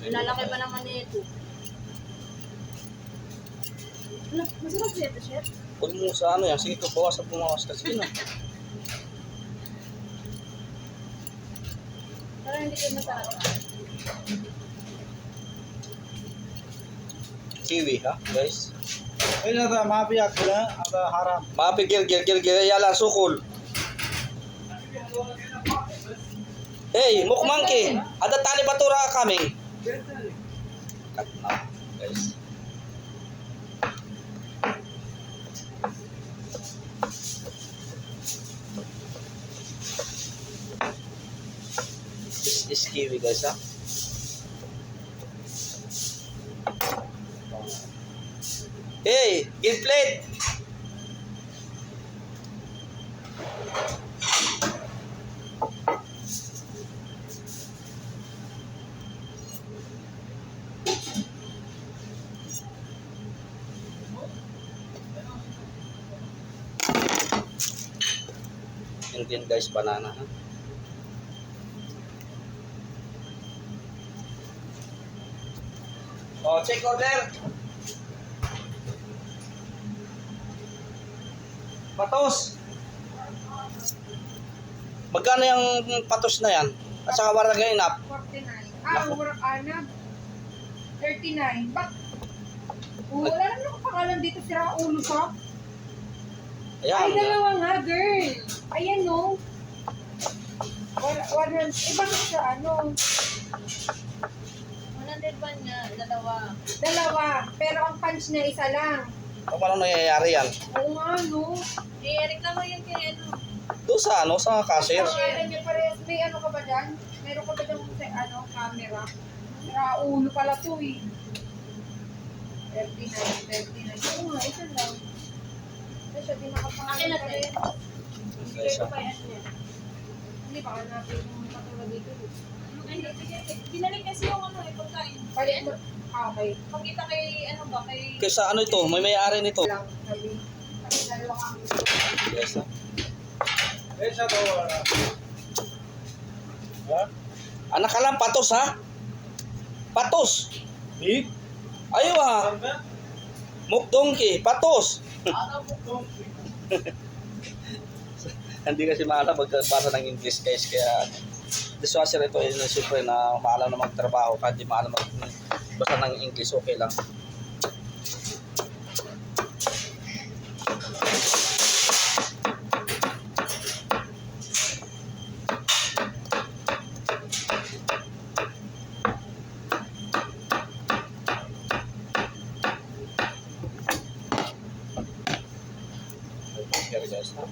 Lalaki pa naman ito. Ano, masarap siya ito, chef? Huwag mo sa ano yan. Sige, bawasan pumawas ka. Sige na. Pero hindi ko masarap. Kiwi, ha, guys? Ini ada maafi akla, ada haram. Maapi, gil. Yala, sukul. Hey, mukmangki. Ada tali batura kami. Cut na, guys. This is kiwi, guys, ha? Hey, give plate. And then guys, banana, ha? Oh, check order. Patos. Magkano yung patos na yan? At saka barangay inap? 49. Anab. 39. Wala naman ako pangalan dito, sira ulo ka. Ayan. Ay, dalawa nga, girl. Ayan, no. Bakit siya, ano? 101 nga, dalawa. Dalawa, pero ang punch niya isa lang. O paano nangyayari yan? Oo nga, no. Reklamo yun kay ano. Doon sa ano, sa cashier. Pangalan niya parehas. May ano ka ba dyan? Meron ka ba dyan camera? Sira ulo pala to, eh. 39. Oo nga, isa lang. Siya, di nakapangalan pa rin. Guys, ha? Hindi ba hanapin yung katulad dito? Binalik kasi yung ano eh, pagkain. Palit mo. Okay. Pagkita kay ano ba, kay... Kaysa ano ito, may may-ari nito. Lang, sabi. Kasi dalawa kami. Guys, ha? Esa do. Ha? Anak ka lang, patos, ha? Patos. Big. Ayaw, ha? Mukdongki, patos. Hindi kasi maalam magbasa ng English, guys. Kaya dishwasher ito, siyempre na maalam na magtrabaho. Kahit di maalam magbasa ng English, okay lang. Here, guys, ha?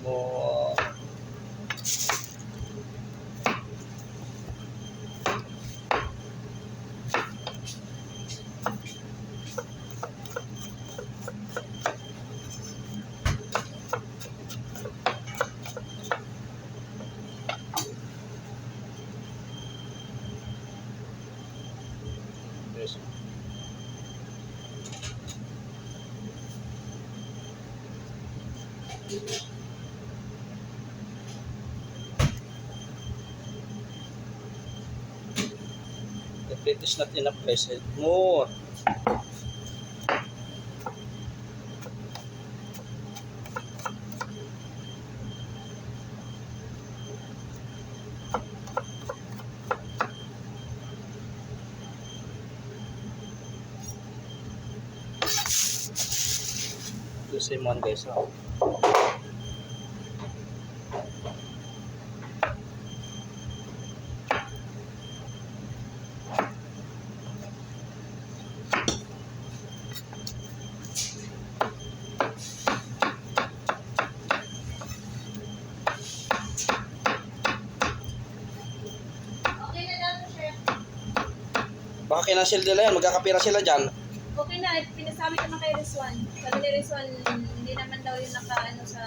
Mo yes. The plate is not enough, guys. More. The same one, guys, ha? Okay na daw to, chef. Baka kinansel nila yan. Magkakapira sila dyan. Okay na, pinasabi ko na kay Rizwan. Sabi ni Rizwan, hindi naman daw yung naka ano sa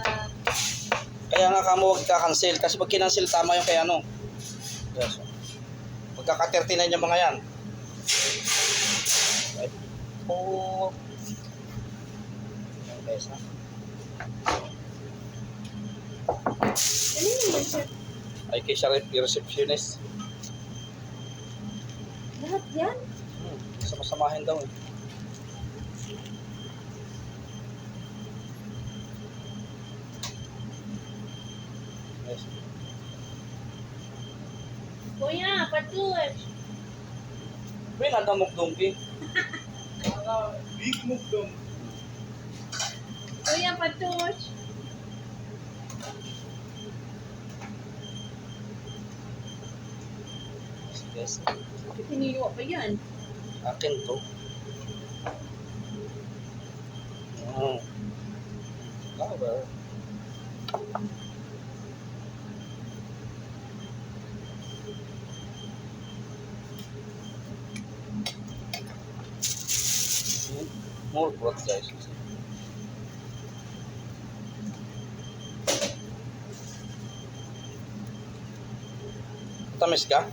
Kaya nga kamo huwag ka-cancel. Kasi pag kinancel, tama yung kay ano. Yes. Magkaka-39 yung mga yan. Right. Oh. Yan guys ha. Ano naman siya? Ay kay siya receptionist. Lahat yan? Sama-samahin daw eh. Yes. Kuya, patuloy. May nadamok dongki. Big move dong. Kuya, patuloy. Yes. Hiniwa pa yan. Akin to. Oh. Flower. More broth guys. Tamis ka?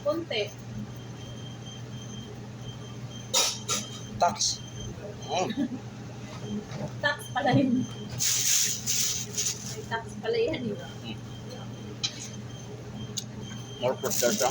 Konti. Tax. Tax pala yun. May tax pala yan eh. More fruit siya.